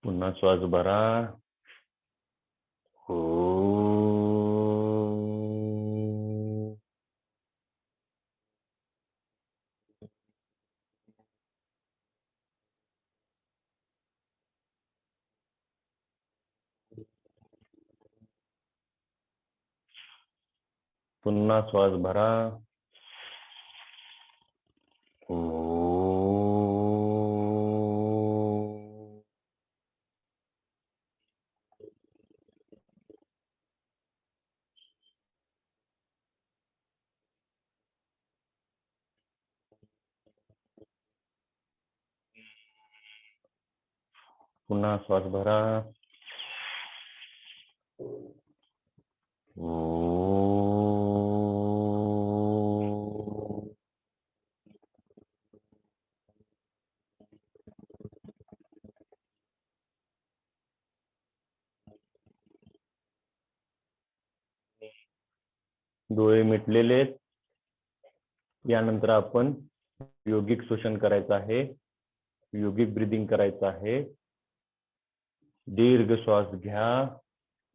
पुन्हा श्वास भरा. हो. पुन्हा श्वास भरा. हो. पुन्हा श्वास भरा. हो. 2 मिटलेले आहेत. यानंतर आपण योगिक श्वसन करायचं आहे. योगिक ब्रीदिंग करायचं आहे. दीर्घ श्वास घ्या.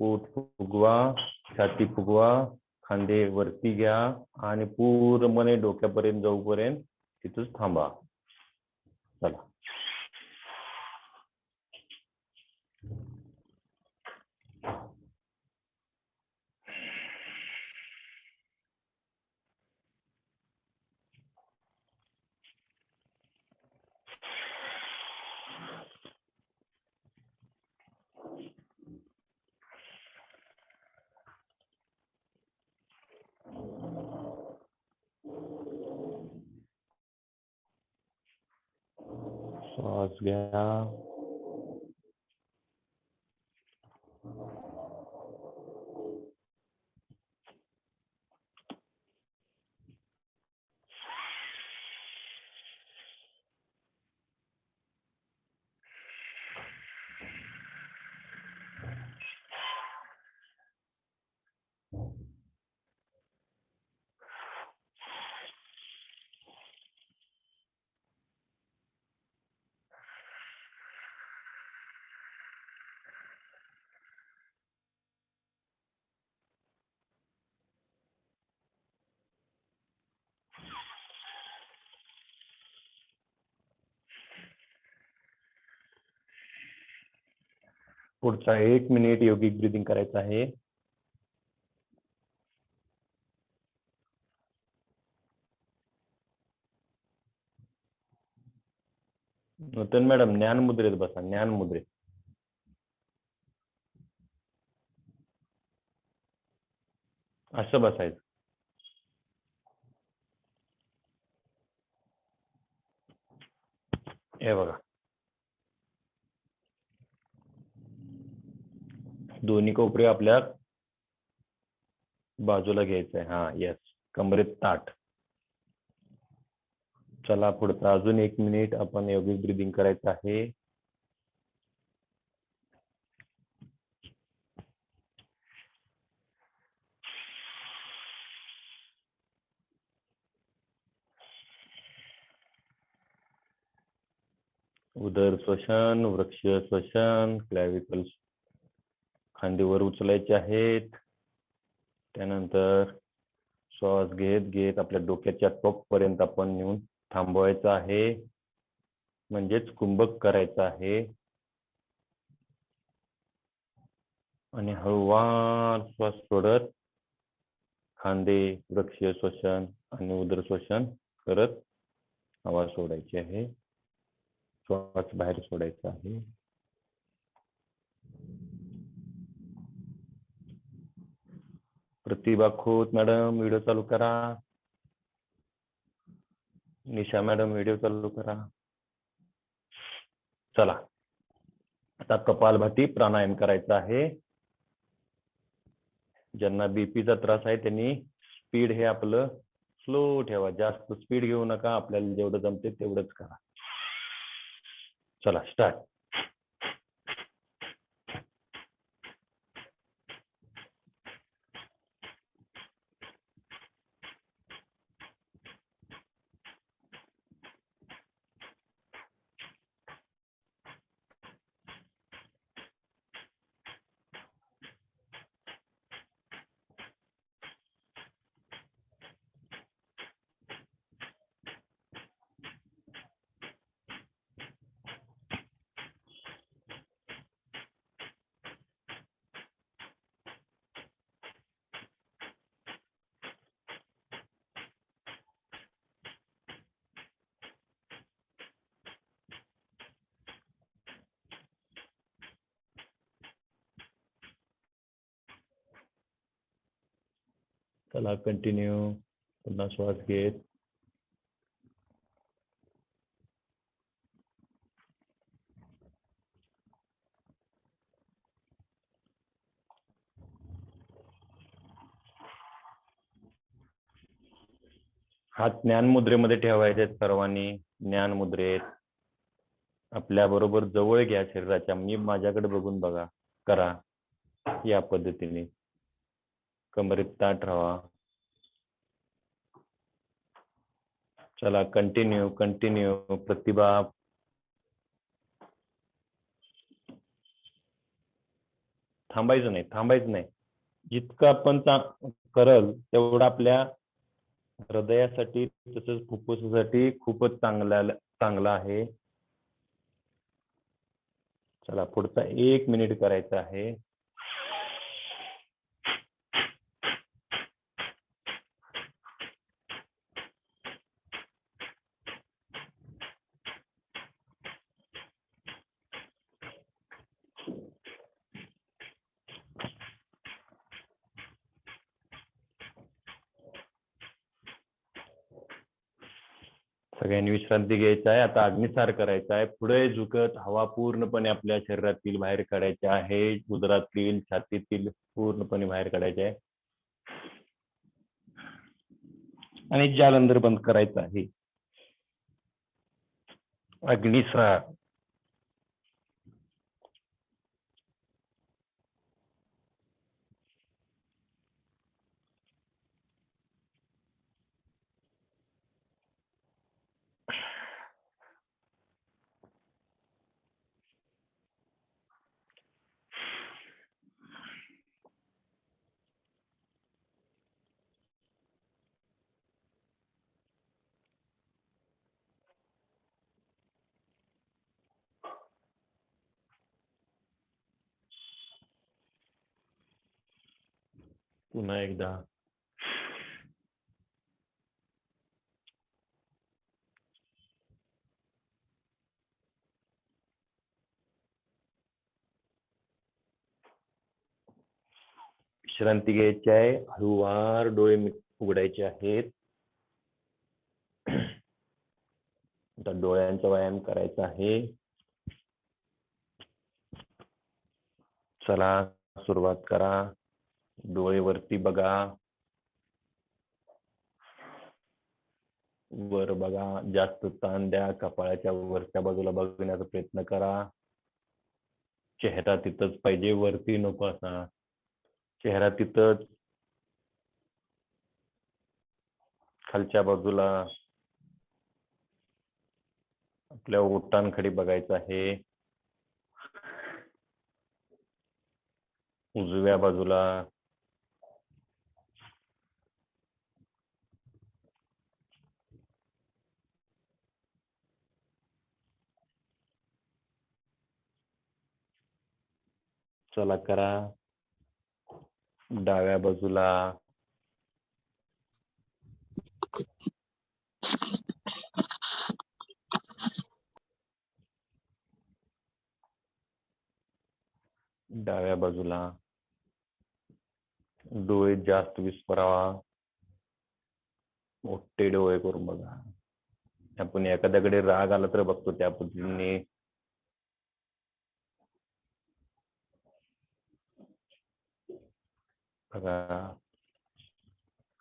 पोट फुगवा, छाती फुगवा, खांदे वरती घ्या आणि पूर्णपणे डोक्यापर्यंत जाऊपर्यंत तिथंच थांबा. चला. श्वास घ्या. पुढचा 1 मिनिट योगिक ब्रीदिंग करायचं आहे. नूतन मॅडम ज्ञान मुद्रेत बसा. ज्ञान मुद्रेत. असं बसायचं. हे बघा. दोन्ही कोपरे आपल्या बाजूला घ्यायचंय. हा येस. कमरेत ताठ. चला पुढचा अजून 1 मिनिट आपण योगिक ब्रीदिंग करायचं आहे. उदर श्वसन, वृक्ष श्वसन, क्लॅव्हिकल खांदीवर उचलायचे आहेत. त्यानंतर श्वास घेत घेत आपल्या डोक्याच्या टॉप पर्यंत आपण नेऊन थांबवायचं आहे. म्हणजेच कुंभक करायचं आहे. आणि हळूवार श्वास सोडत खांदे वृक्ष श्वसन आणि उदर श्वसन करत हवा सोडायची आहे. श्वास बाहेर सोडायचा आहे. प्रतिभा खोत मॅडम व्हिडिओ चालू करा. निशा मॅडम व्हिडिओ चालू करा. चला आता कपालभाती प्राणायाम करायचा आहे. ज्यांना बीपीचा त्रास आहे त्यांनी स्पीड हे आपलं स्लो ठेवा. जास्त स्पीड घेऊ नका. आपल्याला जेवढं जमते तेवढंच करा. चला स्टार्ट. चला कंटिन्यू. पुन्हा श्वास घेत. हात ज्ञान मुद्रेमध्ये ठेवायचे सर्वांनी. ज्ञान मुद्रेत आपल्या बरोबर जवळ घ्या शरीराच्या. मी माझ्याकडे बघून बघा, करा या पद्धतीने. कमरेत ताठ राहा. चला कंटिन्यू कंटिन्यू. प्रतिभा थांबायचं नाही, थांबायचं नाही. जितकं आपण करल तेवढं आपल्या हृदयासाठी तसंच फुफ्फुसासाठी खूपच चांगला आहे. चला पुढचा 1 मिनिट करायचा आहे. सगळ्यांनी विश्रांती घ्यायचा आहे. आता अग्निसार करायचा आहे. पुढे झुकत हवा पूर्णपणे आपल्या शरीरातील बाहेर काढायची आहे. उदरातील, छातीतील पूर्णपणे बाहेर काढायचे आहे आणि जालंधर बंद करायचा आहे. अग्निसार. पुन्हा एकदा. विश्रांती घ्यायची आहे. हळूवार डोळे उघडायचे आहेत. आता डोळ्यांचा व्यायाम करायचा आहे. चला सुरुवात करा. डोळे वरती बघा, वर बघा. जास्त ताण द्या. कपाळाच्या वरच्या बाजूला बघण्याचा प्रयत्न करा. चेहरा तिथंच पाहिजे, वरती नको असा. चेहरा तिथंच. खालच्या बाजूला आपल्या ओठांकडे बघायचं आहे. उजव्या बाजूला. चला करा. डाव्या बाजूला. डाव्या बाजूला. डोळे जास्त विस्फरावा. मोठे डोळे करून बघा. आपण एखाद्याकडे राग आला तर बघतो त्या पद्धतीने. बघा.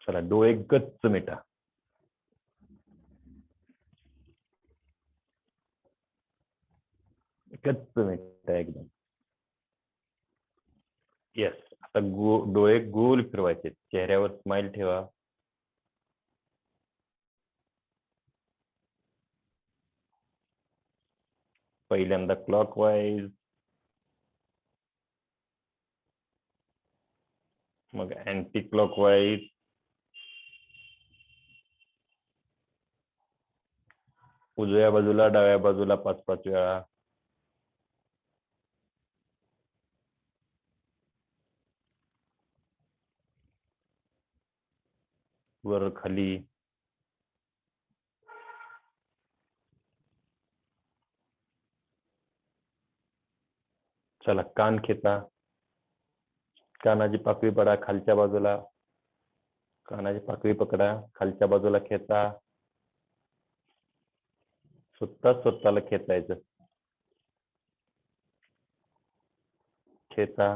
चला डोळे गच्च मिटा. गच्च मिटा एकदम. येस. आता डोळे गोल फिरवायचे. चेहऱ्यावर स्माइल ठेवा. पहिल्यांदा क्लॉकवाईज, मग अँटी क्लॉकवाईज. उजव्या बाजूला, डाव्या बाजूला 5-5 वेळा. वर खाली. चला कान खेचा. कानाची पाकळी पडा खालच्या बाजूला. कानाची पाकळी पकडा, खालच्या बाजूला खेचा, स्वतःला खेचायचं, खेचा,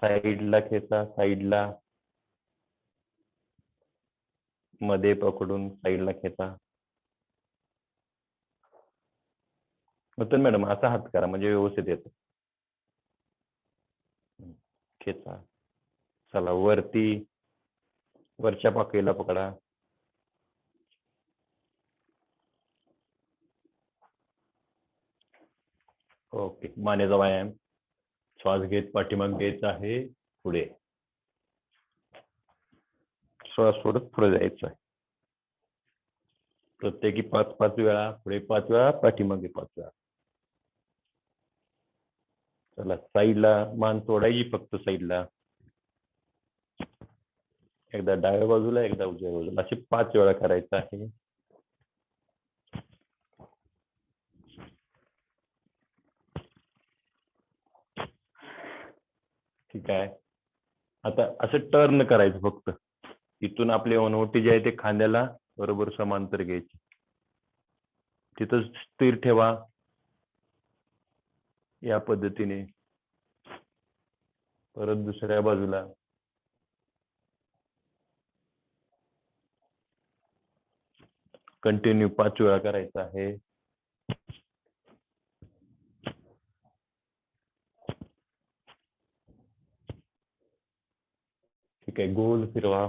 साईडला खेचा, साईडला, मध्ये पकडून साईडला खेचा. होतं मॅडम, असा हात करा म्हणजे व्यवस्थित येतं. खेचा. चला वरती, वरच्या पाकळीला पकडा. ओके, मानेचा व्यायाम. श्वास घेत पाठीमाग घ्यायचा आहे, पुढे श्वास सोडत पुढे जायचं आहे. प्रत्येकी 5-5 वेळा, पुढे 5 वेळा, पाठीमागे 5 वेळा. चला साईडला मान सोडायची, फक्त साईडला. एकदा डाव्या बाजूला, एकदा उजव्या बाजूला, असे 5 वेळा करायचं आहे. ठीक आहे. आता असं टर्न करायचं फक्त. इथून आपली ओनओटी जी आहे ते खांद्याला बरोबर समांतर घ्यायची, तिथं स्थिर ठेवा या पद्धतीने. परत दुसऱ्या बाजूला. कंटिन्यू 5 वेळा करायचं आहे. ठीक आहे, गोल फिरवा,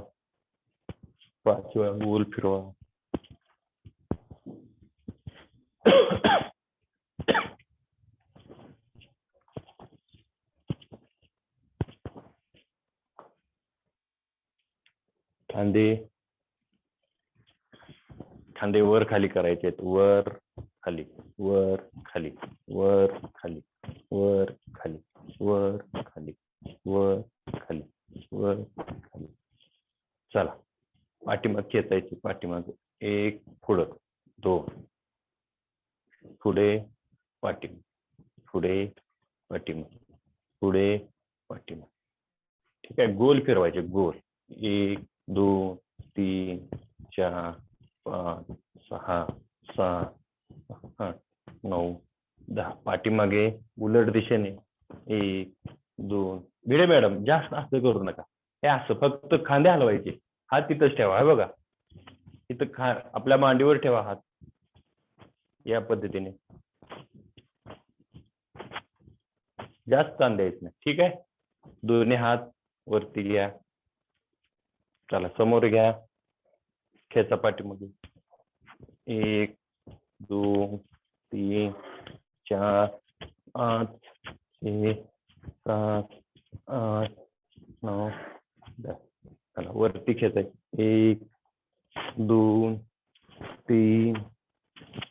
5 वेळा गोल फिरवा. खांदे, खांदे वर खाली करायचे आहेत, वर खाली, वर खाली, वर खाली, वर खाली, वर खाली, वर खाली, वर खाली. चला पाठीमाग खेचायची, पाठीमाग 1, पुढं 2, पुढे पाठीमाग, पुढे पाठीमाग, पुढे पाठीमाग. ठीक आहे, गोल फिरवायचे, गोल. 1, 2, 3, 4, 5, 6, 7, 8, 9, 10. पाठीमागे उलट दिशेने 1, 2. भिडे मॅडम जास्त असं करू नका, हे असं फक्त खांदे हलवायचे, हात तिथंच ठेवा. हे बघा, इथं आपल्या मांडीवर ठेवा हात, या पद्धतीने. जास्त ताण द्यायचं नाही. ठीक आहे, दोन्ही हात वरती घ्या. चला समोर घ्या, खेचा पाठीमागे. 1, 2, 3, 4, 5, 6, 7, 8, 9, 10. चला वरती खेचायचं. 1, 2, 3,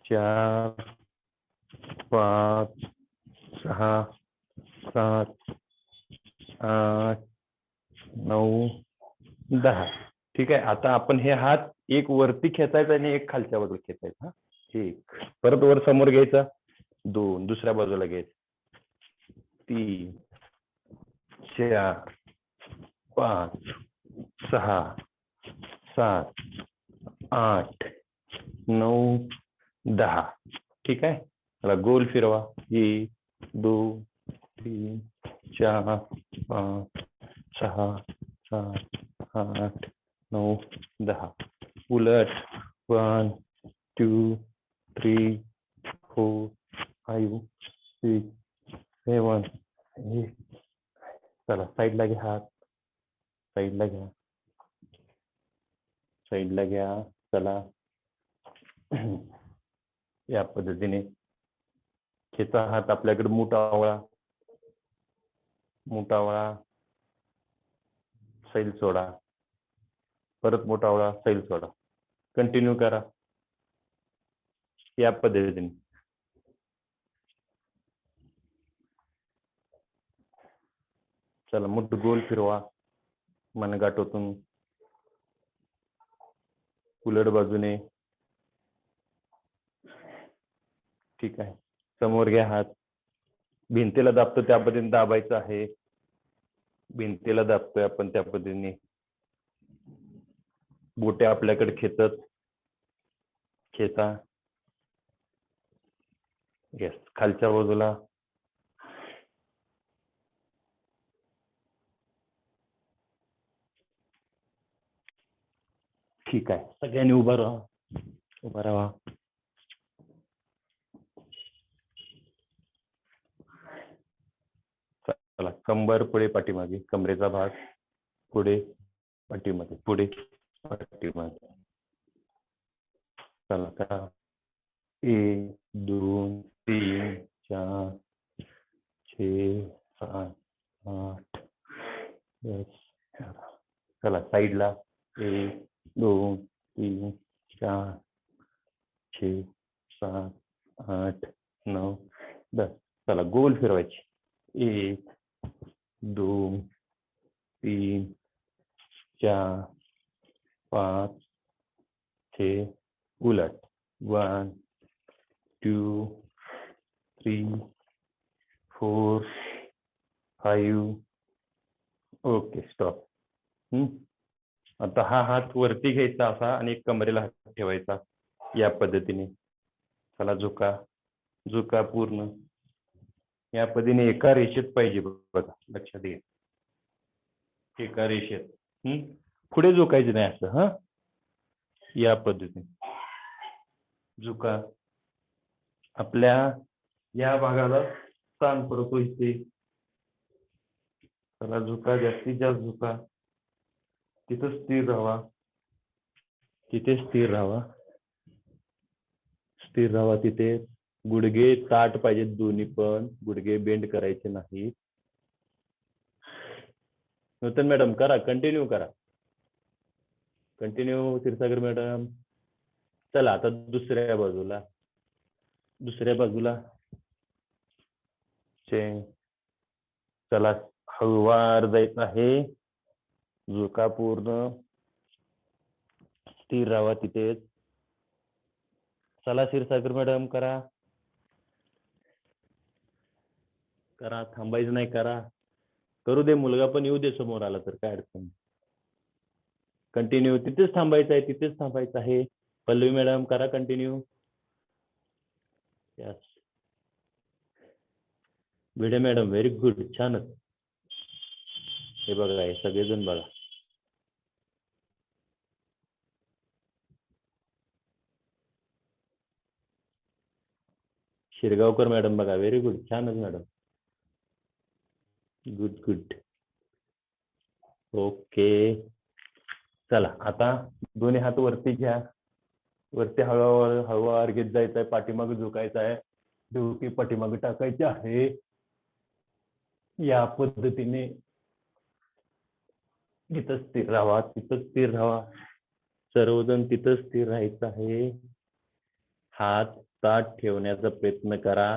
4, 5, 6, 7, 8, 9, 10. ठीक आहे, आता आपण हे हात एक वरती खेचायचा आणि एक खालच्या बाजूला खेचायचा. 1, परत वर समोर घ्यायचा. 2, दुसऱ्या बाजूला घ्यायचं. 3, 4, 5, 6, 7, 8, 9, 10. ठीक आहे, चला गोल फिरवा. 1, 2, 3, 4, 5, 6, 7, 8, 9, 10. उलट. 1, 2, 3, 4, 5, 6, 7, 8. चला साईडला घ्या हात, साईडला घ्या, साईडला घ्या. चला या पद्धतीने खेचा हात आपल्याकडे मुठावळा, मुठावळा, सैल सोडा, परत मुठावळा, सैल सोडा. कंटिन्यू करा या पद्धतीने. चला मुठ गोल फिरवा, मनगाटोतून उलट बाजूने. ठीक आहे, समोर घ्या हात, भिंतीला दाबतो त्या पद्धतीने दाबायचं आहे. भिंतीला दाबतोय आपण त्या पद्धतीने बोटे आपल्याकडे खेचा. येस, खालच्या बाजूला ठीक आहे. सगळ्यांनी उभा राहा. चला, कंबर पुढे पाठीमागे, कमरेचा भाग पुढे पाठीमागे, पुढे पाठीमागे. चला का 1 2 3 4 6 7 8 10 11. चला साईडला 1 2 3 4 6 7 8 9 10. चला गोल फिरवायची. 1 2 3 4 5 6. उलट 1 2 3 4 5. Okay, stop. आता हा हात वरती घ्यायचा असा आणि कमरेला हात ठेवायचा या पद्धतीने. चला झुका पूर्ण या पद्धतीने एका रेषेत पाहिजे बघा, लक्षात घ्या. एका रेषेत. पुढे झुकायचं नाही असं. हा, या पद्धतीने झुका. आपल्या या भागाला ताण पडतो इथे. चला झुका, जास्तीत जास्त झुका. तिथं स्थिर राहावा. स्थिर राहावा तिथे. गुडघे ताठ पाहिजेत, दोन्ही पण गुडघे बेंड करायचे नाही. नूतन मॅडम करा, कंटिन्यू करा. Continue Kshirsagar madam. चला आता दुसऱ्या बाजूला चला हळूवार जायचं आहे. झुका पूर्ण, स्थिर राहावा तिथेच. चला क्षीरसागर मॅडम करा, थांबायचं नाही. करू दे, मुलगा पण येऊ दे समोर आला तर काय अडचण नाही. कंटिन्यू तिथेच थांबायचं आहे. पल्लवी मॅडम करा continue. Yes, Bhide madam very good, छानच. हे बघा, हे सगळेजण बघा. शिरगावकर मॅडम बघा, व्हेरी गुड, छानच मॅडम. गुड. ओके. चला आता दोन्ही हात वरती घ्या. वरती हळूवार घेत जायचं आहे. पाठीमागे झुकायचं आहे. डोकी पाठीमागे टाकायची आहे. या पद्धतीने तिथं स्थिर राहावा. सर्वजण तिथं स्थिर राहायचं आहे. हात ताठ ठेवण्याचा प्रयत्न करा.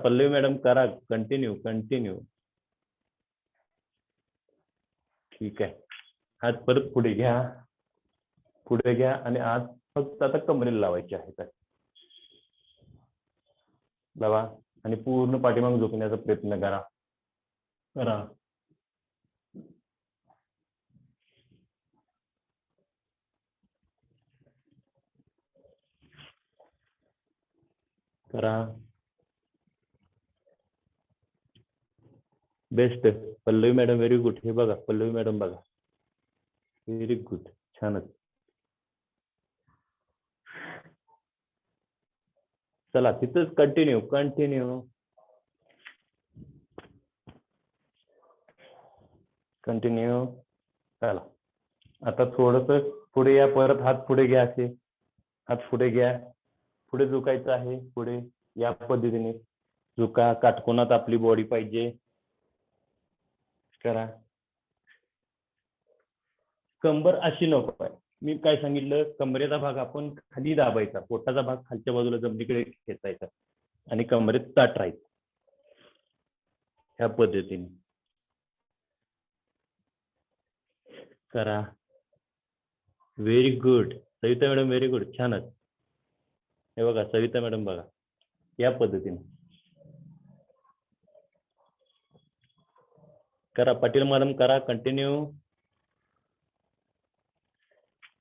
पल्लवी मॅडम करा, कंटिन्यू. ठीक आहे. हात परत पुढे घ्या आणि हात फक्त आता कमरेला लावायचे आहेत. लावा आणि पूर्ण पाठीमागे झोपण्याचा प्रयत्न करा. Best. Pallavi madam very good. हे बघा, पल्लवी मॅडम बघा, व्हेरी गुड, छानच. चला तिथंच कंटिन्यू. चला आता थोडस पुढे या. परत हात पुढे घ्या. पुढे झुकायचं आहे. पुढे या पद्धतीने झुका. काटकोनात आपली बॉडी पाहिजे. करा. कंबर अशी नको आहे. मी काय सांगितलं, कमरेचा भाग आपण खाली दाबायचा, पोटाचा भाग खालच्या बाजूला जमिनीकडे खेचायचा आणि कमरेत ताठ राहायचं. ह्या पद्धतीने करा. Very good. Savita madam very good, छानच. हे बघा, सविता मॅडम बघा, या पद्धतीने करा पाटील मॅडम करा कंटिन्यू.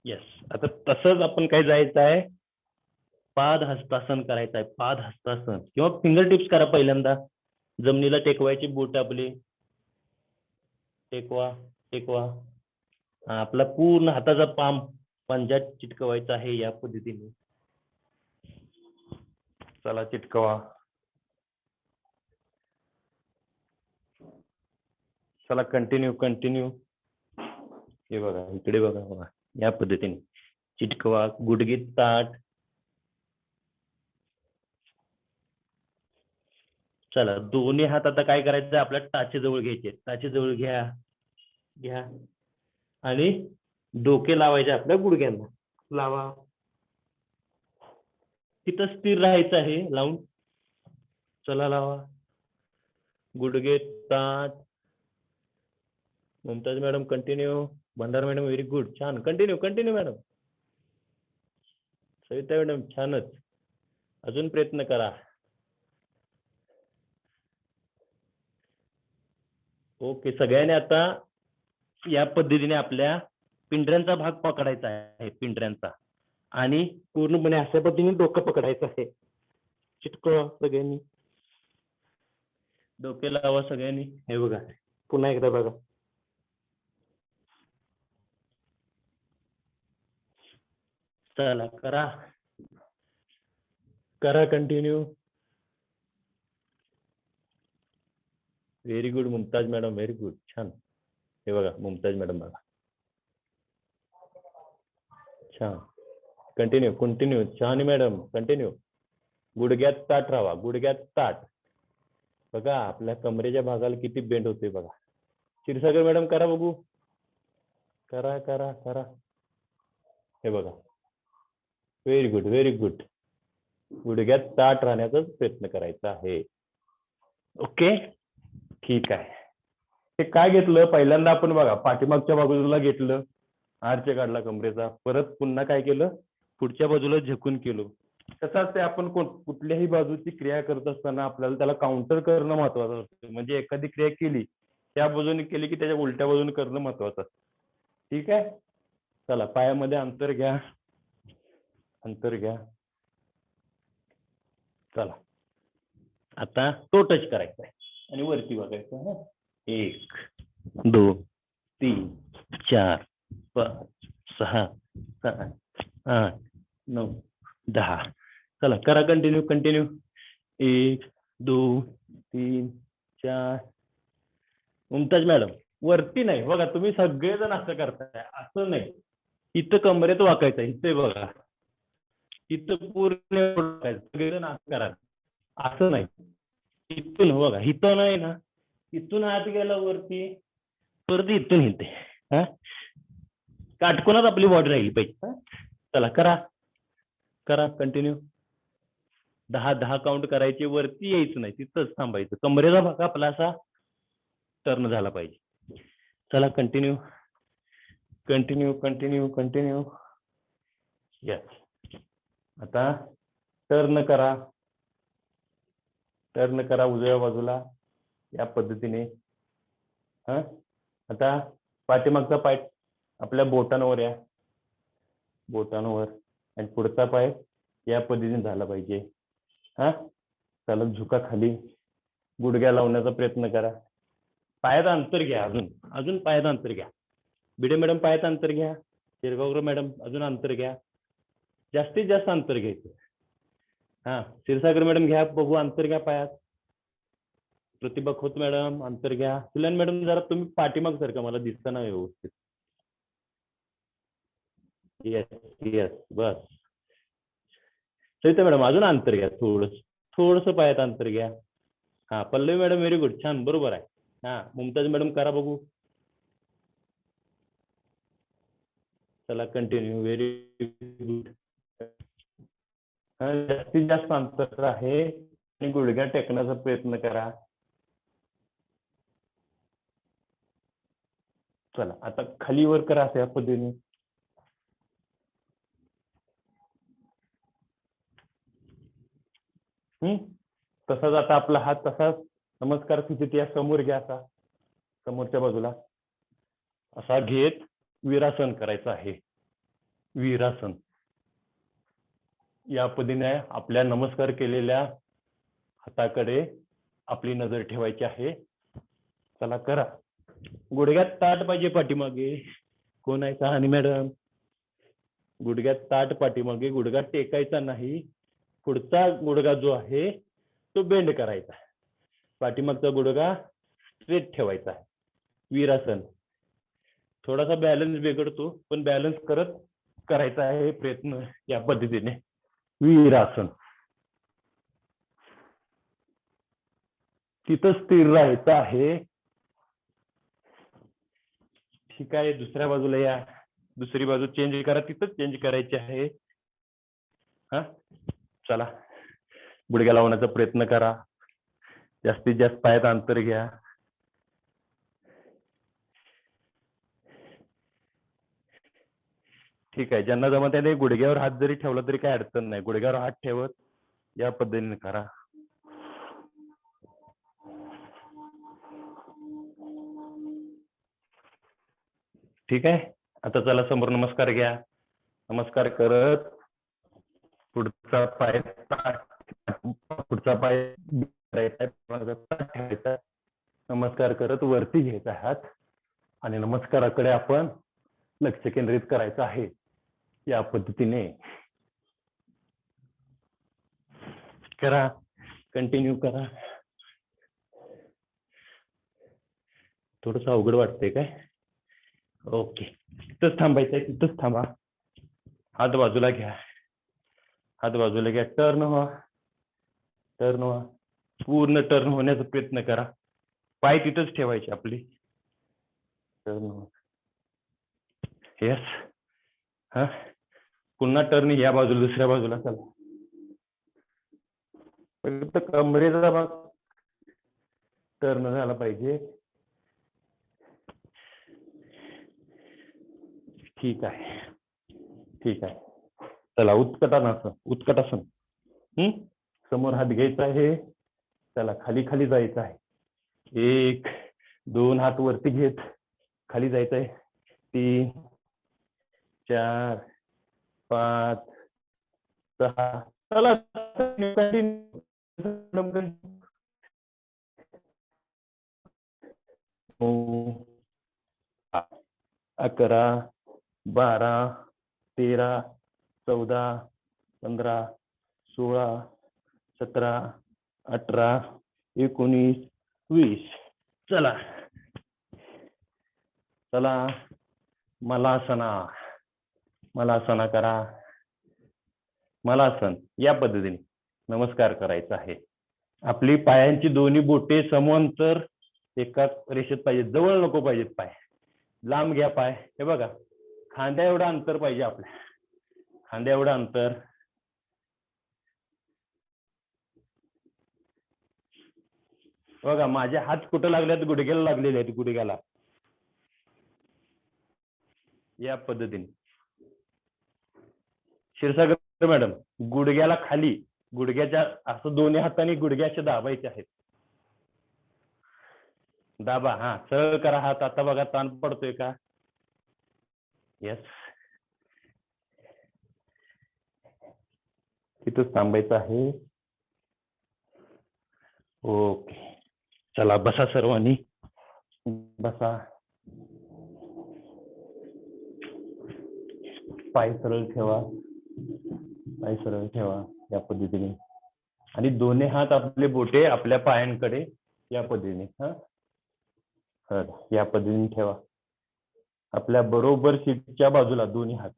येस. आता तसंच आपण काय जायचं आहे, पाद हस्तासन करायचं आहे. पाद हस्तासन किंवा फिंगर टिप्स करा पहिल्यांदा. जमिनीला टेकवायची बोट आपली, टेकवा टेकवा. आपला पूर्ण हाताचा पाम पंजात चिटकवायचा आहे या पद्धतीने. चला चिटकवा. चला कंटिन्यू कंटिन्यू. हे बघा इकडे बघा बघा या पद्धतीने चिटकवा. गुडघे ताट. चला दोन्ही हात आता काय करायचं, आपल्या टाचेजवळ घ्यायचे. टाचेजवळ घ्या घ्या आणि डोके लावायचे आपल्या गुडघ्यांना. लावा. तिथं स्थिर राहायचं आहे लावून. चला लावा. गुडघे ताट. Mumtaz madam continue. भंडार मॅडम व्हेरी गुड. छान. Continue continue madam. Savita madam छानच. अजून प्रयत्न करा. ओके. सगळ्यांनी आता या पद्धतीने आपल्या पिंढऱ्यांचा भाग पकडायचा आहे. पिंढऱ्यांचा आणि पूर्णपणे अशा पद्धतीने डोकं पकडायचं आहे. चिटकवा सगळ्यांनी. डोके लावा सगळ्यांनी. हे बघा पुन्हा एकदा बघा. चला करा करा continue. Very good Mumtaz madam very good. छान. हे बघा मुमताज मॅडम बघा. छान. Continue continue. छान मॅडम कंटिन्यू. गुडघ्यात ताट राहा. गुडघ्यात ताट. बघा आपल्या कमरेच्या भागाला किती बेंड होते बघा. क्षीरसागर मॅडम करा बघू. करा करा करा. हे बघा. Very good very good. गुडघ्यात ताट राहण्याचा प्रयत्न करायचा आहे. ओके ठीक आहे. हे काय घेतलं पहिल्यांदा आपण बघा, पाठीमागच्या बाजूला घेतलं, आर्च काढला कमरेचा. परत पुन्हा काय केलं, पुढच्या बाजूला झुकून केलो. तसाच ते आपण कुठल्याही बाजूची क्रिया करत असताना आपल्याला त्याला काउंटर करणं महत्वाचं असतं. म्हणजे एखादी क्रिया केली त्या बाजूने केली की त्याच्या उलट्या बाजूने करणं महत्वाचं असतं. ठीक आहे. चला पायामध्ये अंतर घ्या. अंतर घ्या. चला आता तो टच करायचा आहे आणि वरती बघायचं. 1 2 3 4 5 6 7 8 9 10. चला करा कंटिन्यू कंटिन्यू. 1 2 3 4. मुमताज मॅडम वरती नाही बघा, तुम्ही सगळेजण असं करताय. असं नाही, इथं कमरेत वाकायचं. इथे बघा, इथं पूर्ण सगळेजण असं करा. असं नाही, इथून बघा. इथं नाही ना, इथून हात गेला वरती, परत इथून येते. हा काटकोनात आपली बॉडी राहिली पाहिजे. चला करा करा कंटिन्यू. 10 काउंट करायचे. वरती यायचं नाही, तिथंच थांबायचं. कमरेचा भाग आपला असा टर्न झाला पाहिजे. चला continue continue continue continue. Yes. आता टर्न करा. टर्न करा उजव्या बाजूला या पद्धतीने. हा आता पाठीमागचा पाय आपल्या बोटांवर या. बोटांवर. आणि पुढचा पाय या पद्धतीने झाला पाहिजे. हा चला झुका खाली. गुडघ्या लावण्याचा प्रयत्न करा. पायात अंतर घ्या. अजून अजून पायात अंतर घ्या. भिडे मॅडम पायात अंतर घ्या. शिरगावकर मॅडम अजून अंतर घ्या. जास्तीत जास्त अंतर घ्यायचं. हा क्षीरसागर मॅडम घ्या बघू, अंतर घ्या पायात. प्रतिभा खोत मॅडम अंतर घ्या. फुलन मॅडम जरा तुम्ही पाठीमाग सारखं मला दिसतं ना व्यवस्थित. येस येस बस. सविता मॅडम अजून अंतर घ्या. थोडस पायात अंतर घ्या. हा पल्लवी मॅडम व्हेरी गुड. छान बरोबर आहे. हा मुमताज मॅडम करा बघू. चला कंटिन्यू. Very good. जास्तीत जास्त अंतर आहे आणि गुडघ्या टेकण्याचा प्रयत्न करा. चला आता खाली वर करा अशा पद्धतीने. तसाच आता आपला हात तसाच नमस्कार स्थितीत या. समोर घ्या असा. समोरच्या बाजूला असा घेत वीरासन करायचं आहे. वीरासन. या पद्धतीने आपल्या नमस्कार केलेल्या हाताकडे आपली नजर ठेवायची आहे. चला करा. गुडघ्यात ताट पाहिजे पाठीमागे. कोण आहे का? आणि मॅडम, गुडघ्यात ताट पाठीमागे, गुडघा टेकायचा नाही. पुढचा गुडघा जो आहे तो बेंड करायचा. पाठीमागचा गुडघा स्ट्रेट ठेवायचा आहे. वीरासन. थोडासा बॅलन्स बिघडतो, पण बॅलन्स करत करायचा आहे प्रयत्न या पद्धतीने. वीरासन. तिथं स्थिर राहायचं आहे. ठीक आहे. दुसऱ्या बाजूला या. दुसरी बाजू चेंज करा. तिथंच चेंज करायची आहे. हा, चला. गुडघ्या लावण्याचा प्रयत्न करा. जास्तीत जास्त पायात अंतर घ्या. ठीक आहे. ज्यांना जमत आहे गुडघ्यावर हात जरी ठेवला तरी काही अडचण नाही. गुडघ्यावर हात ठेवत या पद्धतीने करा. ठीक आहे. आता चला समोर नमस्कार घ्या. नमस्कार करत पुढचा पाय ठेवायचा. नमस्कार करत वरती घ्यायचा हात आणि नमस्काराकडे आपण लक्ष केंद्रित करायचं आहे. या पद्धतीने करा. कंटिन्यू करा. थोडस अवघड वाटतंय काय? ओके. तिथंच थांबायचंय. तिथंच थांबा. हात बाजूला घ्या. हात बाजूला घ्या. टर्न व्हा. टर्न व्हा. पूर्ण टर्न होण्याचा प्रयत्न करा. पाय तिथंच ठेवायचे आपली. टर्न व्हा. येस. हा, पुन्हा टर्न या बाजूला, दुसऱ्या बाजूला. चला. फक्त कमरेचा भाग टर्न झाला पाहिजे. ठीक आहे. ठीक आहे. चला उत्कटासन. उत्कटासन. समोर हात घ्यायचा आहे. चला खाली खाली जायचं आहे. 1 2 हात वरती घेत खाली जायचं आहे. 3 4 5 6. चला 11 12 13 14 15 16 17 18 19 20. चला. चला. मलासना. मलासना करा. मलासन. या पद्धतीने नमस्कार करायचा आहे. आपली पायांची दोन्ही बोटे समांतर एकाच रेषेत पाहिजे. जवळ नको पाहिजेत पाय. लांब घ्या पाय. हे बघा, खांद्या एवढं अंतर पाहिजे आपल्या. खांद्या एवढं अंतर. बघा माझे हात कुठं लागलेत? गुडघ्याला लागलेले आहेत. गुडघ्याला. या पद्धतीने. क्षीरसागर मॅडम, गुडघ्याला खाली, गुडघ्याच्या असं दोन्ही हाताने गुडघ्याचे दाबायचे आहेत. दाबा. हा, सरळ करा हात. आता बघा ताण पडतोय का? येस. तिथंच थांबायचं आहे. ओके. चला बसा सर्वांनी. बसा. पाय सरळ ठेवा. पाय सरळ ठेवा या पद्धतीने. आणि दोन्ही हात आपले बोटे आपल्या पायांकडे या पद्धतीने. हा, या पद्धतीने ठेवा. आपल्या बरोबर सीटच्या बाजूला दोन्ही हात.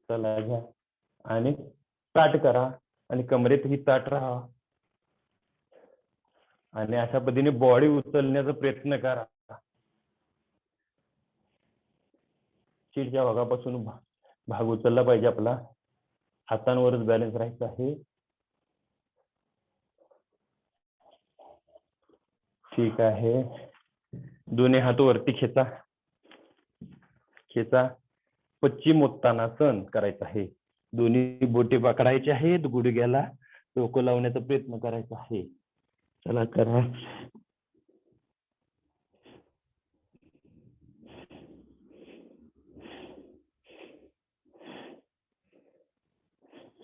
चला घ्या आणि ताठ करा. आणि कमरेत ही ताठ राहा. आणि अशा पद्धतीने बॉडी उचलण्याचा प्रयत्न करा. सीटच्या भागापासून भाग उचलला पाहिजे आपला. हातांवरच बॅलन्स राहायचा आहे. ठीक आहे. दोन्ही हात वरती खेचा. खेचा. पश्चिमोत्तानासन करायचं आहे. दोन्ही बोटे पकडायचे आहेत. गुडघ्याला डोकं लावण्याचा प्रयत्न करायचा आहे. चला करा.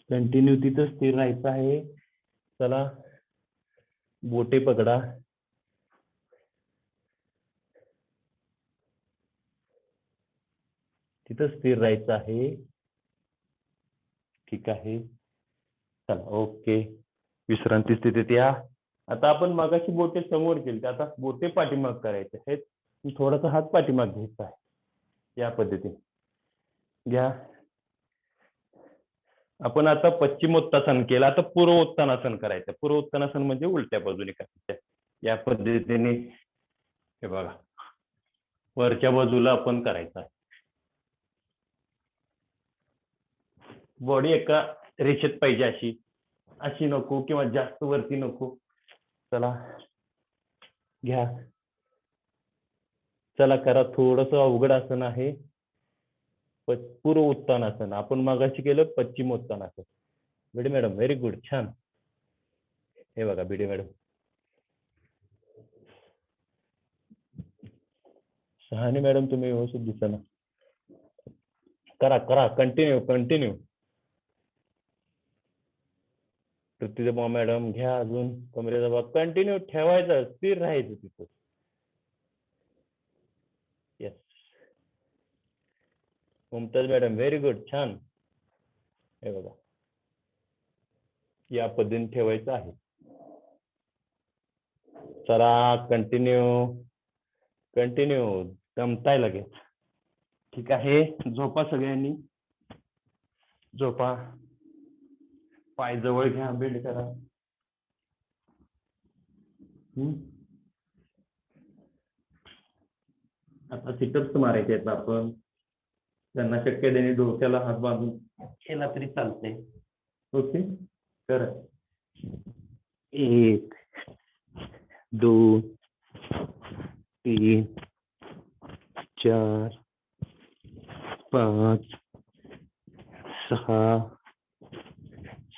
कंटिन्यू तिथं स्थिर राहायचं आहे. चला बोटे पकडा. तिथं स्थिर राहायचं आहे. ठीक आहे. चला ओके. विश्रांती स्थितीत या. आता आपण मगाशी बोटे समोर केली, आता बोटे पाठीमाग करायचे आहेत. थोडासा हात पाठीमाग घ्यायचा आहे. या पद्धतीने घ्या. आपण आता पश्चिमोत्तासन केलं, आता पूर्वोत्तानासन करायचं. पूर्वोत्तानासन म्हणजे उलट्या बाजूने करायचं. या पद्धतीने हे बघा, वरच्या बाजूला आपण करायचं आहे. बॉडी एका रेषेत पाहिजे, अशी अशी नको किंवा जास्त वरती नको. चला घ्या. चला करा. थोडस अवघड आसन आहे. पूर्व उत्तानासन आपण मागाशी केलं पश्चिमोत्तानासन. बिडे मॅडम व्हेरी गुड, छान. हे बघा बिडे मॅडम, शहाणे मॅडम तुम्ही व्यवस्थित दिसना. करा करा, कंटिन्यू कंटिन्यू. प्रतिभा मॅडम घ्या. अजून कमरेचा भाग कंटिन्यू ठेवायचा, स्थिर राहायचं तिथं. Yes Mumtaz madam very good, छान. हे बघा या पद्धतीने ठेवायचं आहे. चला कंटिन्यू कंटिन्यू. दमताय लगेच. ठीक आहे. झोपा सगळ्यांनी, झोपा. पाय जवळ घ्या, बेंड करा. आता सिटअप्स मारायचे आहेत आपण. त्यांना शक्य देणे डोक्याला हात बांधून केला तरी चालते. ओके कर. 1 2 3 4 5 6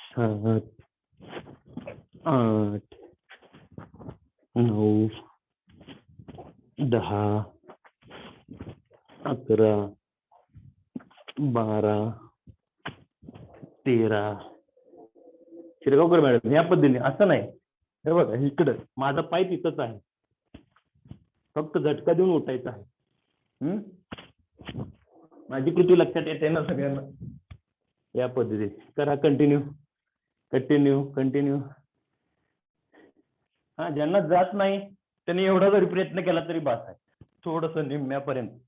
7 8 9 10 11 12 13. शिरगावकर मॅडम या पद्धतीने, असं नाही. हे बघा इकडं माझा पाय तिथंच आहे, फक्त झटका देऊन उठायचा आहे. माझी कृती लक्षात येते ना सगळ्यांना. या पद्धतीने करा. Continue continue continue. हा ज्यांना जात नाही त्यांनी एवढा जरी प्रयत्न केला तरी बास आहे, थोडस निम्म्यापर्यंत.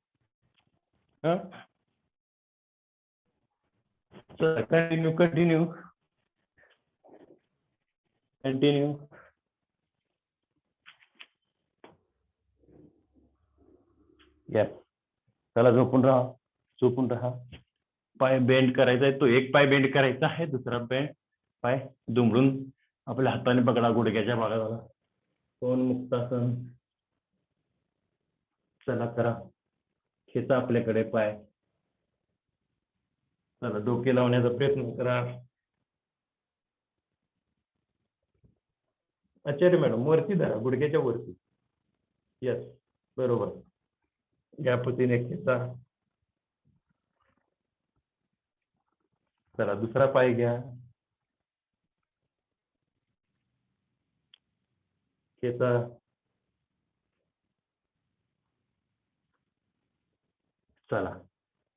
Continue continue continue. यस चला झोपून राहा, झोपून राहा. पाय बेंड करायचा आहे, तो एक पाय बेंड करायचा आहे, दुसरा पाय दुमडून आपल्या हाताने पकडा गुडघ्याच्या भागाला. कोण मुक्तासन. चला करा. खेचा आपल्याकडे पाय. चला डोके लावण्याचा प्रयत्न करा. आचार्य मॅडम वरती धरा, गुडघ्याच्या वरती. यस बरोबर. या पद्धतीने खेचा. चला दुसरा पाय घ्या. खेचा. चला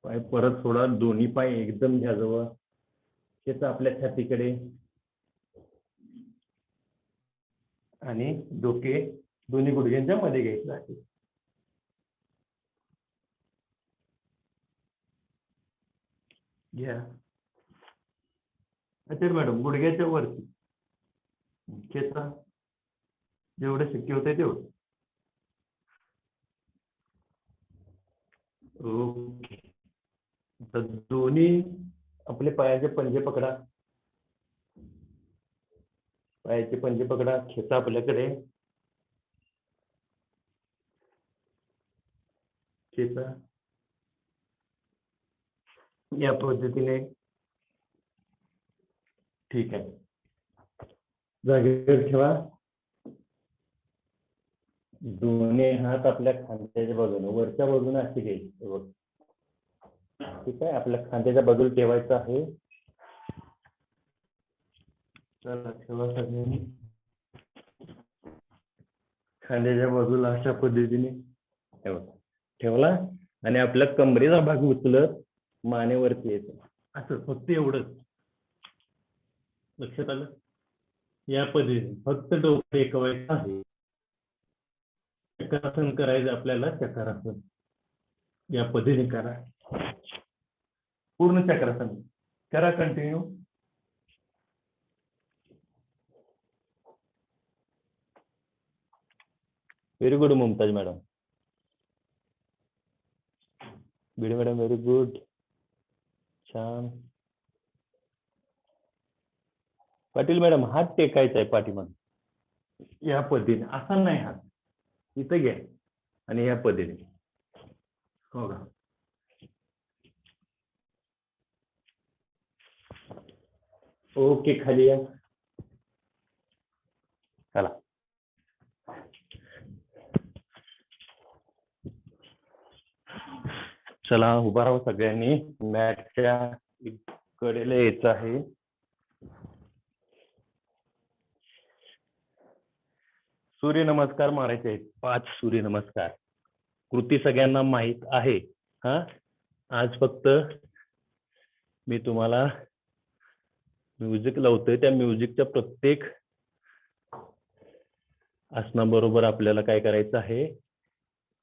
पाय परत सोडा, दोन्ही पाय एकदम घ्या जवळ. खेचा आपल्या छातीकडे आणि डोके दोन्ही गुडघ्यांच्या मध्ये घ्यायचं आहे. घ्या. अच्छा मॅडम गुडघ्याच्या वरती खेचा, जेवढं शक्य होतंय तेवढं. ओके. तर दोन्ही आपले पायाचे पंजे पकडा. पायाचे पंजे पकडा. खेचा आपल्याकडे. खेचा या पद्धतीने. ठीक आहे. जागेवर ठेवा. दोन्ही हात आपल्या खांद्याच्या बाजूने, वरच्या बाजूने असे घ्यायचे. ठीक आहे. आपल्या खांद्याच्या बाजूला ठेवायचं आहे. चला ठेवा सगळ्यांनी खांद्याच्या बाजूला अशा पद्धतीने ठेवला आणि आपल्या कमरेचा भाग उचलत मानेवरती येतो असं, फक्त एवढंच. लक्षात आलं? या पद्धतीने फक्त डोकं टेकवायचं आहे. चक्रासन करायचं आपल्याला. चक्रासन या पद्धतीने करा. पूर्ण चक्रासन करा, continue. Very good Mumtaz madam. Good madam, very good. छान. पाटील मॅडम, हात टेकायचा आहे पाठीमागे या पद्धतीने. असा नाही, हात इथं घ्या आणि या पद्धतीने. हो का? ओके, खाली या. चला. चला उभा राहू सगळ्यांनी. मॅटच्या कडेला यायचं आहे. सूर्यनमस्कार मारायचे आहेत. 5 सूर्यनमस्कार. कृती सगळ्यांना माहित आहे. हा, आज फक्त मी तुम्हाला म्युझिक लावतोय. त्या म्युझिकच्या प्रत्येक आसनाबरोबर आपल्याला काय करायचं आहे?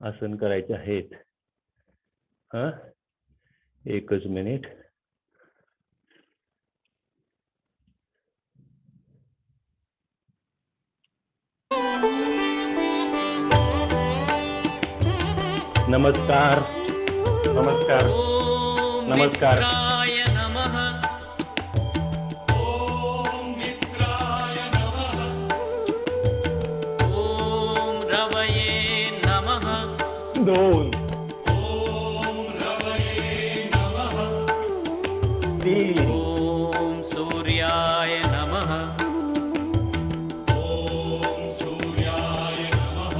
आसन करायचे आहेत. हा, एकच मिनिट. नमस्कार, नमस्कार, नमस्कार. ओम मित्राय नमः. ओम रवये नमः. 2 ओम रवये नमः. 3 ओम सूर्याय नमः. ओम सूर्याय नमः.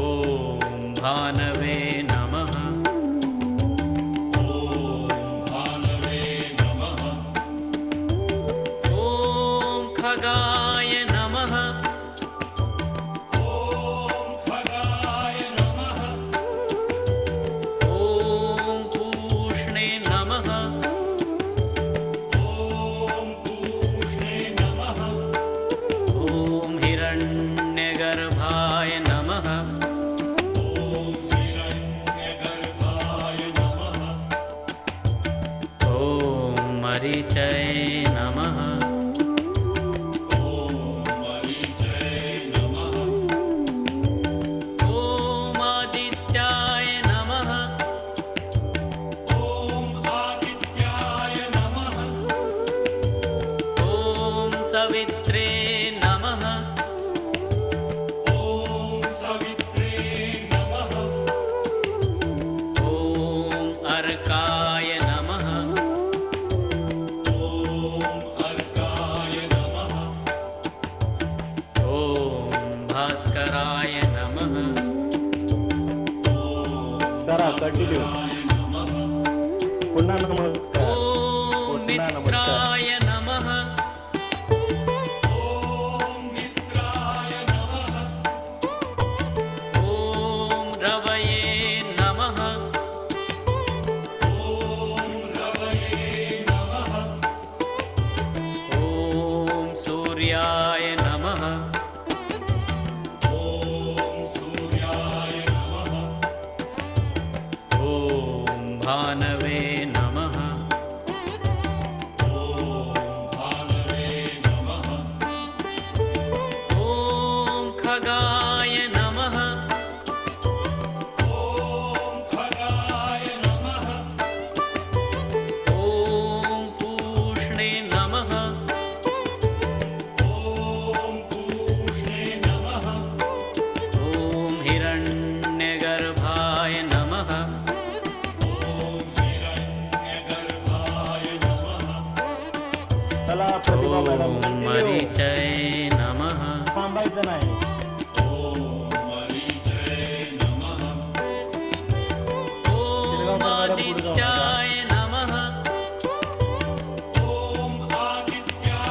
ओम भानवे नमः. ओम भानवे नमः. ओम खगाय नमः. ओम खगाय नमः. ओम पूष्णे नमः. ओम पूष्णे नमः. ओम हिरण्यगर्भाय नमः. ओम हिरण्यगर्भाय नमः. ओम मरीचय नमः. ओम मरीचय नमः. ओम आदित्याय नमः. ओम आदित्याय नमः. ओम सवित्रे नमः. ओम सवित्रे नमः. ओम अर्काय नमः. ओम अर्काय नमः. ओम भास्कराय नमः. करा, कंटिन्यू. पुन्हा नमस्कार. ओम पुन्हा नमस्कार. मित्राय नमः. ओम मित्राय नमः. ओम रवये नमः. ओम रवये नमः. ओम सूर्याय नमः. ओम सूर्याय नमः. ओम भानवे नमः. ओम भानवे नमः. ओम खगाय नमः. ओम खगाय नमः. ओम पूष्णे नमः. ओम पूष्णे नमः. ओम हिरण्यगर्भाय नमः. ओम हिरण्यगर्भाय नमः. चला प्रतिभा मॅडम, ओम कंटिन्यू. मरीचय नमः. थांबायचं नाही. ओम मरीचय नमः. प्रतिभा ओम मॅडम पुढे जाऊ नका. आदित्याय नमः. ओम आदित्याय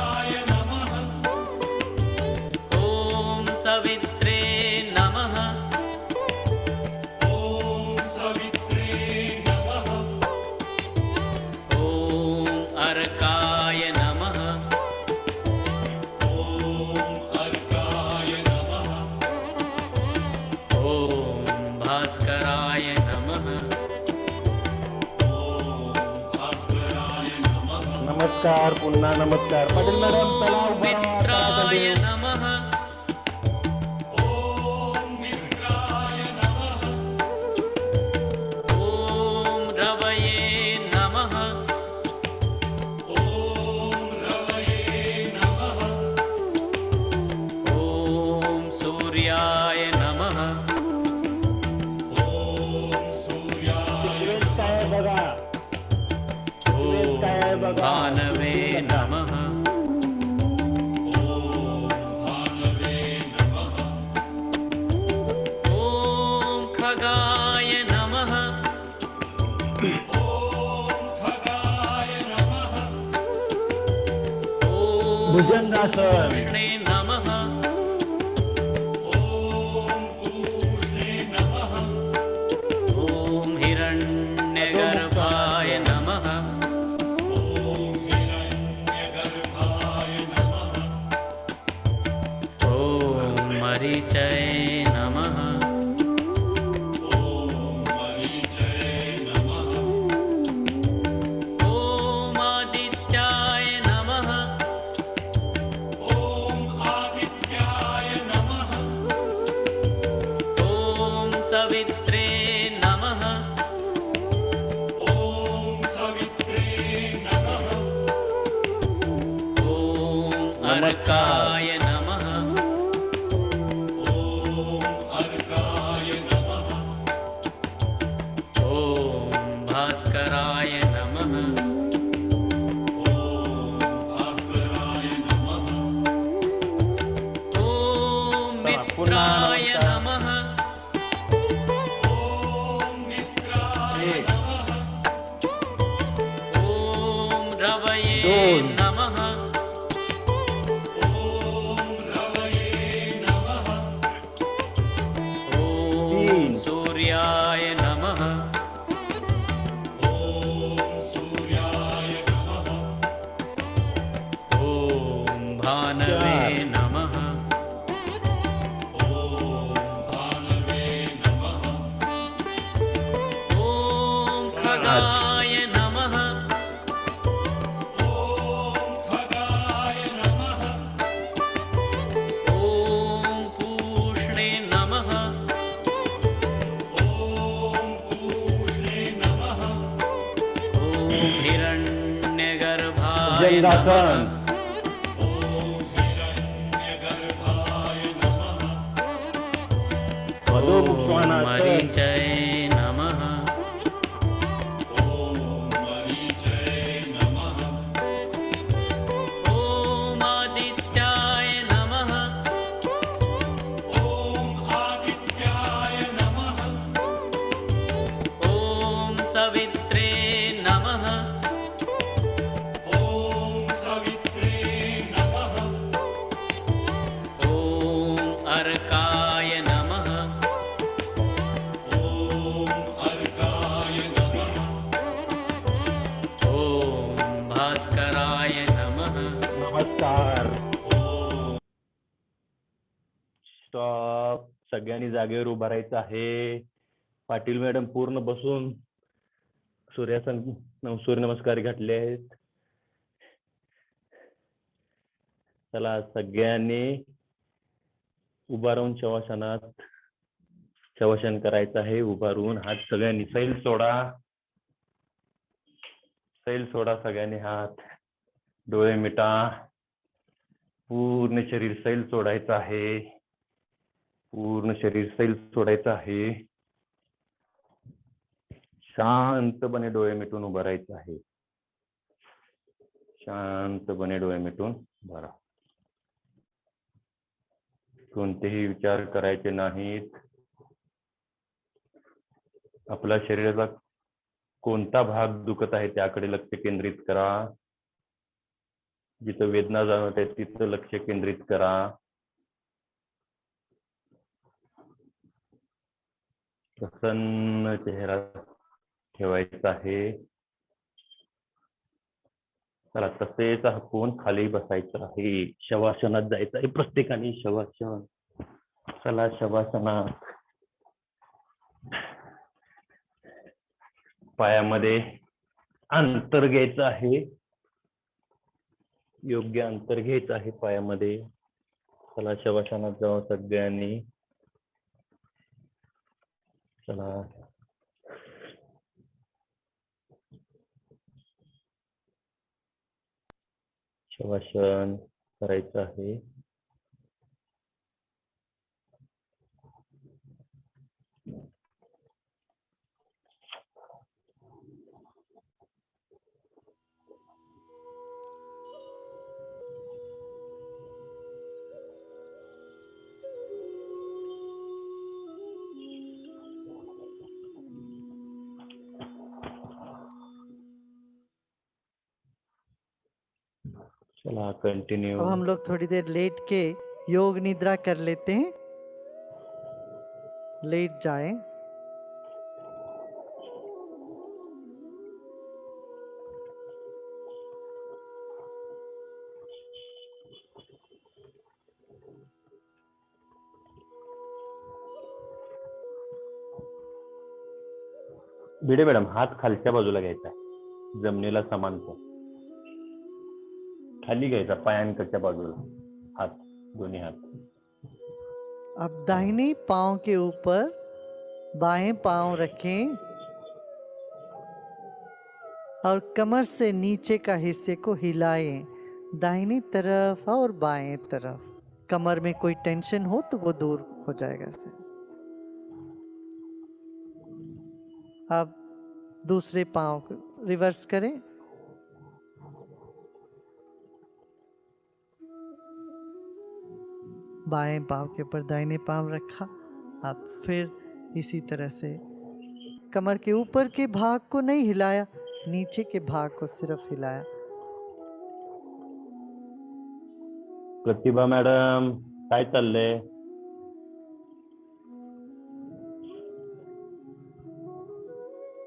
नमस्कार, पुन्हा नमस्कार. पाटील मॅडम चला उभा राहा. मित्राय नमः ओम मित्राय नमः. ॐ रवये नमः ओम रवये नमः. ॐ सूर्याय नमः ओम सूर्याय काय बघा. ॐ भानवे नमः ॐ खगाय नमः ॐ भुजंगासन. कृष्णे नमः ॐ हिरण्यगर्भाय नमः ॐ मरीचय नमः ॐ आदित्याय नमः ॐ सवित्रे नमः ॐ अर्काय नमः ॐ भास्कराय नमः ॐ मित्राय नमः एक, ॐ रवये दोन. नमः तीन. ॐ सूर्याय नमः ॐ भानवे चार. नमः ॐ खगाय नमः ॐ पूष्णे नमः ॐ हिरण्यगर्भाय भुजंगासन. नमः ॐ मधुपुष्पानासन. मरीचय नमः ॐ आदित्याय नमः ॐ सवित्रे नमः ॐ अर्काय नमः ॐ भास्कराय नमः नमस्कार. स्टॉप. सगळ्यांनी जागेवर उभा राहायचं आहे. पाटील मॅडम पूर्ण बसून सूर्यनमस्कार घातले आहेत. चला सगळ्यांनी उभा राहून शवासन करायचं आहे. उभा राहून हात सगळ्यांनी सैल सोडा. सैल सोडा सगळ्यांनी हात. डोळे मिटा. पूर्ण शरीर सैल सोडायचं आहे. पूर्ण शरीर सैल सोडायचं आहे. शांतपणे डोळे मिटून उभं राहायचं आहे. शांतपणे डोळे मिटून उभा राहा. कोणतेही विचार करायचे नाहीत. आपल्या शरीराचा कोणता भाग दुखत आहे त्याकडे लक्ष केंद्रित करा. जिथं वेदना जाणवत आहे तिथं लक्ष केंद्रित करा. प्रसन्न चेहरा ठेवायचा आहे. चला तसेच आपण खाली बसायचं आहे. शवासनात जायचं आहे प्रत्येकाने. शवासन. चला शवासनात. पायामध्ये अंतर घ्यायचं आहे. योग्य अंतर घ्यायचं आहे पायामध्ये. चला शवासनात जाऊ सगळ्यांनी. चला. शवासन करायचं आहे. चला कंटिन्यू. अब हम लोग थोड़ी देर लेट के योग निद्रा कर लेते हैं। लेट जाएं। भिडे मॅडम हात खालच्या बाजूला घ्यायचा आहे, जमिनीला समांतर खाली घ्यायचा, पायांकडच्या बाजूला हात, दोन्ही हात. अब दाहिने पांव के ऊपर बाएं पांव रखें और कमर से नीचे का हिस्से को हिलाएं, दाहिनी तरफ और बाएं तरफ। कमर में कोई टेंशन हो तो वो दूर हो जाएगा इससे। अब दूसरे पांव को रिवर्स करें। बाएं पांव के ऊपर दाहिने पांव रखा। अब फिर इसी तरह से कमर के ऊपर के भाग को नहीं हिलाया, नीचे के भाग को सिर्फ हिलाया। प्रतिभा मॅडम काय चाललंय?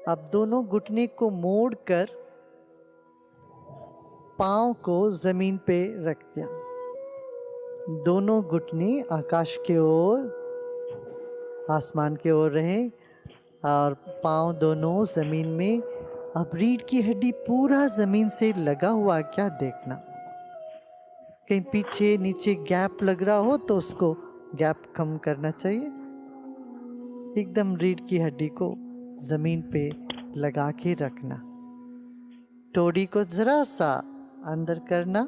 अब दोनों घुटने को मोड़कर पांव को जमीन पे रख दिया। दोनों घुटने आकाश की ओर, आसमान की ओर रहे और पांव दोनों जमीन में। अब रीढ़ की हड्डी पूरा जमीन से लगा हुआ क्या देखना। कहीं पीछे नीचे गैप लग रहा हो तो उसको गैप कम करना चाहिए। एकदम रीढ़ की हड्डी को जमीन पे लगा के रखना। टोड़ी को जरा सा अंदर करना,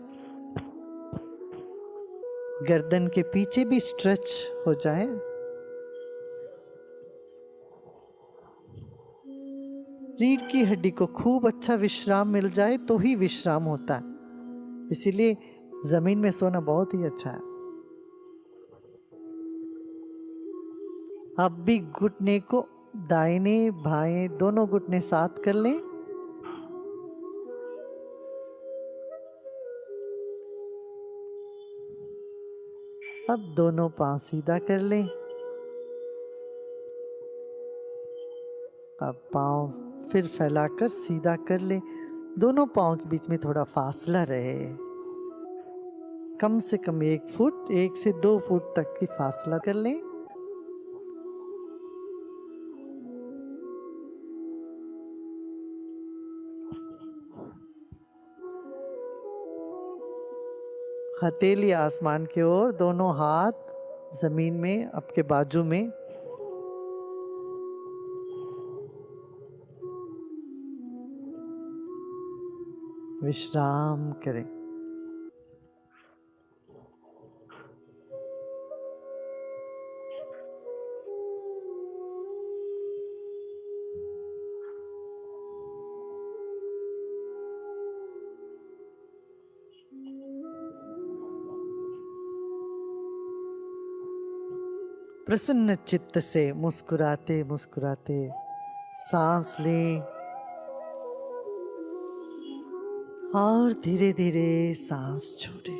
गर्दन के पीछे भी स्ट्रेच हो जाए। रीढ़ की हड्डी को खूब अच्छा विश्राम मिल जाए तो ही विश्राम होता है, इसीलिए जमीन में सोना बहुत ही अच्छा है। अब भी घुटने को दाहिने बाएं दोनों घुटने साथ कर लें। अब दोनों पांव सीधा कर लें। अब पांव फिर फैलाकर सीधा कर लें। दोनों पांव के बीच में थोड़ा फासला रहे, कम से कम 1 फुट, 1 से 2 फुट तक की फासला कर लें। हथेली आसमान की ओर, दोनों हाथ जमीन में आपके बाजू में। विश्राम करें। प्रसन्न चित्त से मुस्कुराते मुस्कुराते सांस लें और धीरे धीरे सांस छोड़ें।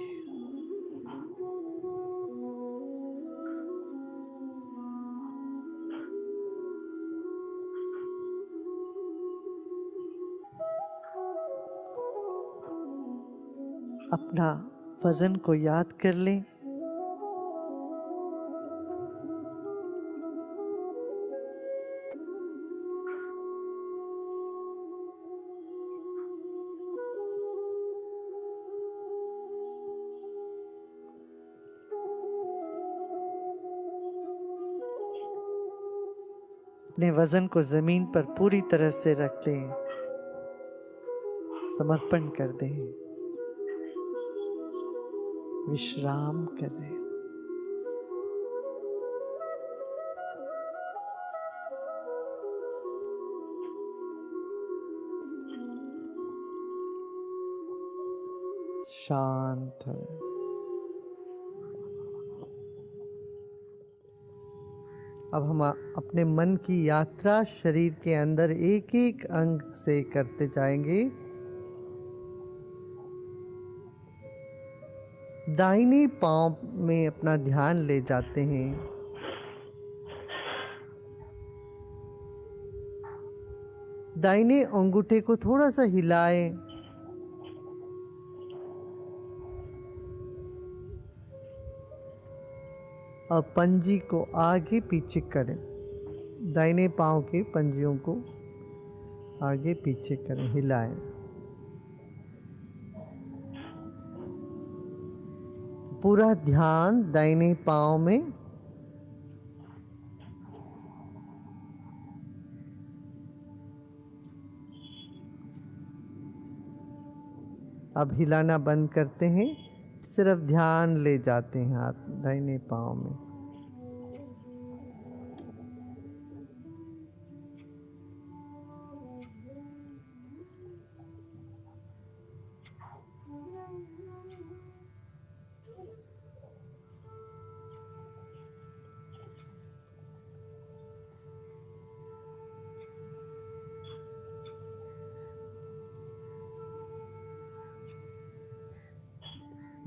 अपना वजन को याद कर लें। अपने वजन को जमीन पर पूरी तरह से रख लें, समर्पण कर दें, विश्राम करें। शांत है। अब हम अपने मन की यात्रा शरीर के अंदर एक एक अंग से करते जाएंगे। दाहिने पांव में अपना ध्यान ले जाते हैं। दाहिने अंगूठे को थोड़ा सा हिलाएं और पंजी को आगे पीछे करें। दाहिने पांव के पंजियों को आगे पीछे करें, हिलाएं। पूरा ध्यान दाहिने पांव में। अब हिलाना बंद करते हैं, सिर्फ ध्यान ले जाते हैं हाथ दाहिने पांव में।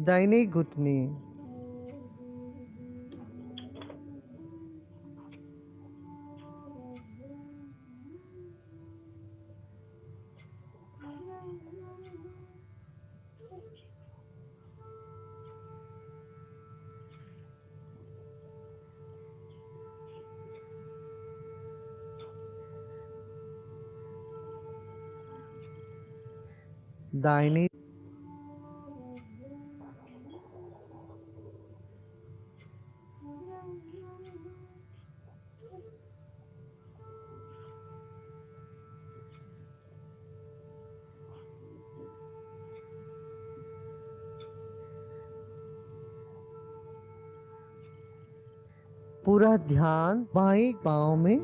दाहिने घुटने, दाहिने पूरा ध्यान बाएं पांव में।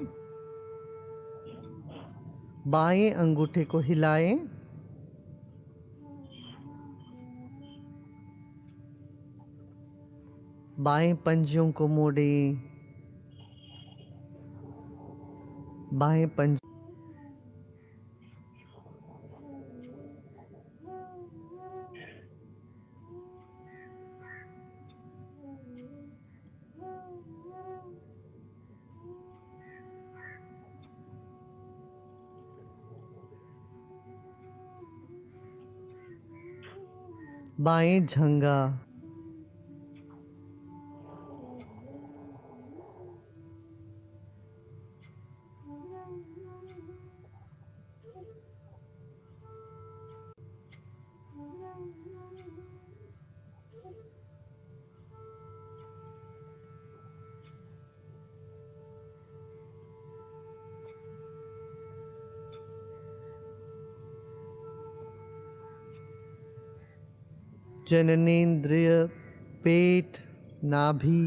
बाएं अंगूठे को हिलाएं, बाएं पंजियों को मोड़ें, बाएं पंज बाएं झंगा, जननेंद्रिय, पेट, नाभि,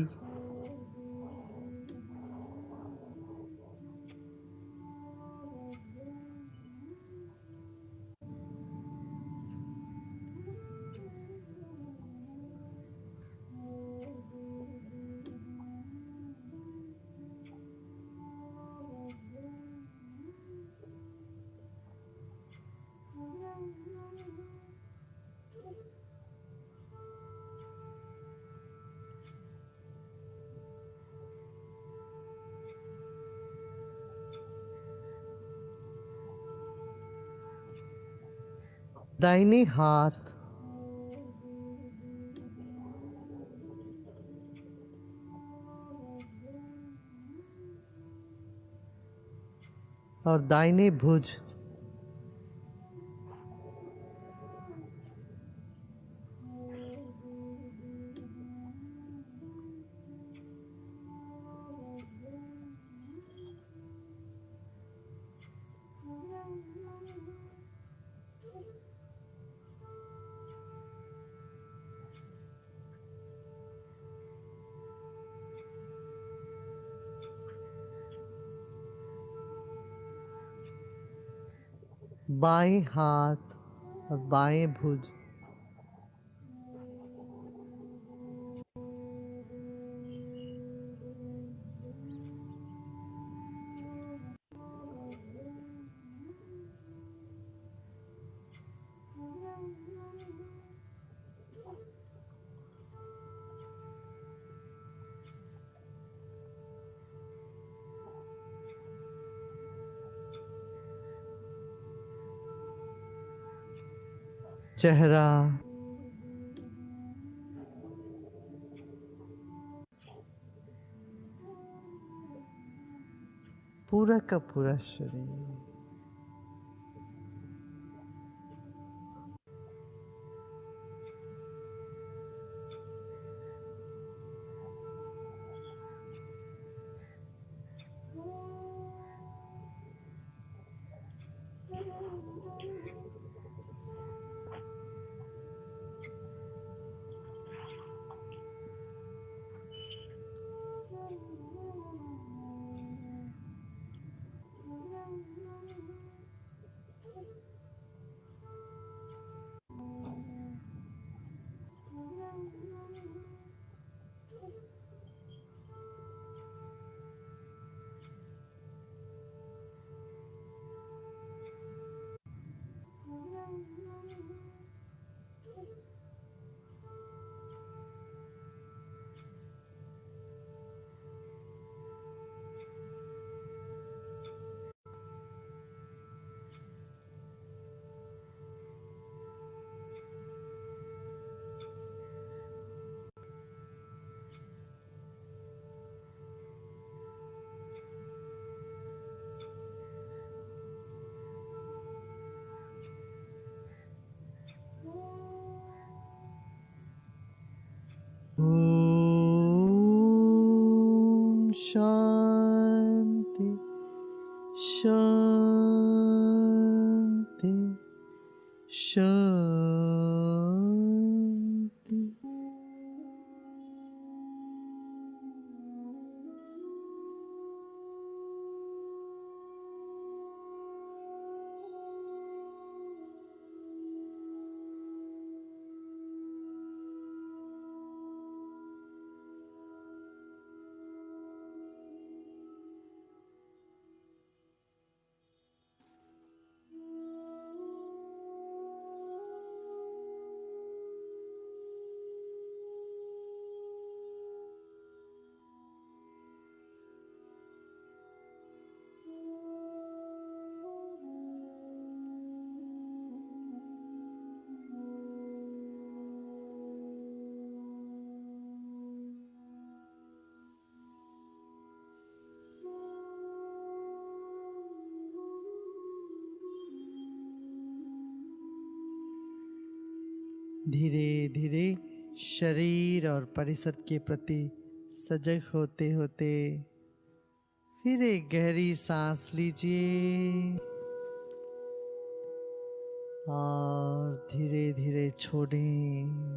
दाहिने हाथ, और दाहिने भुज। बाएं हाथ और बाएं भुज, चेहरा, पूरा का पूरा शरीर। ओम शांति शांति शांति। धीरे धीरे शरीर और परिसर के प्रति सजग होते होते फिर एक गहरी सांस लीजिए और धीरे धीरे छोड़ें।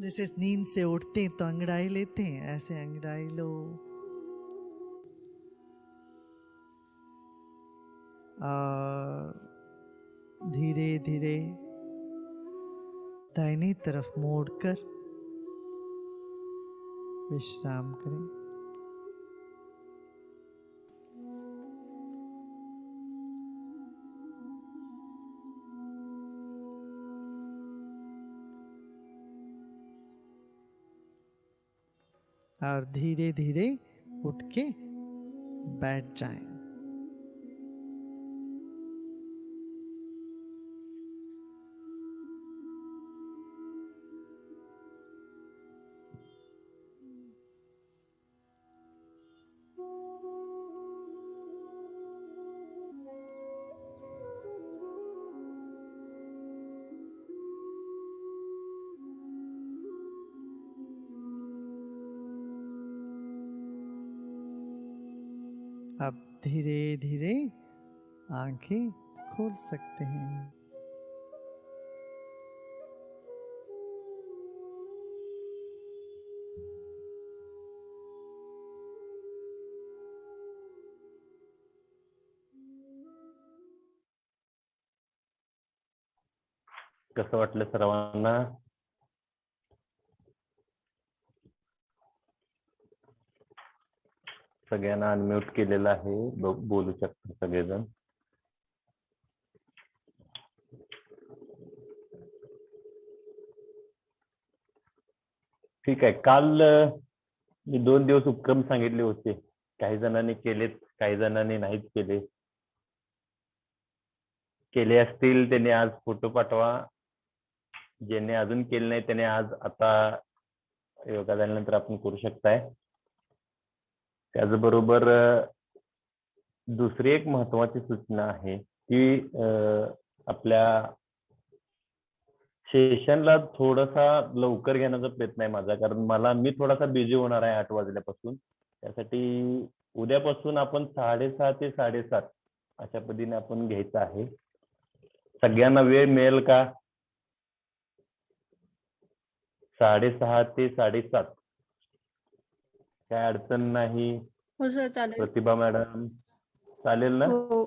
जैसे नींद से उठते हैं तो अंगड़ाई लेते हैं, ऐसे अंगड़ाई लो और धीरे धीरे दाहिनी तरफ मोड़कर विश्राम करें। और धीरे धीरे उठ के बैठ जाएं। अब धीरे धीरे आंखें खोल सकते हैं। कसं वाटलं सर्वांना? सगळ्यांना अनम्यूट केलेलं आहे, बोलू शकता सगळेजण. ठीक आहे. काल मी 2 दिवस उपक्रम सांगितले होते. काही जणांनी केलेत, काही जणांनी नाहीच केले. केले असतील त्यांनी आज फोटो पाठवा. ज्यांनी अजून केले नाही त्याने आज आता योगा झाल्यानंतर आपण करू शकताय. त्याचबरोबर दुसरी एक महत्वाची सूचना आहे की आपल्या सेशनला थोडासा लवकर घेण्याचा प्रयत्न आहे माझा, कारण मी थोडासा बिझी होणार आहे 8 वाजल्यापासून. त्यासाठी उद्यापासून आपण 6:30 ते 7:30 अशा पद्धतीने आपण घ्यायचं आहे. सगळ्यांना वेळ मिळेल का? 6:30 ते 7:30 काय अडचण नाही? हो सर चालेल. प्रतिभा मॅडम चालेल ना? हो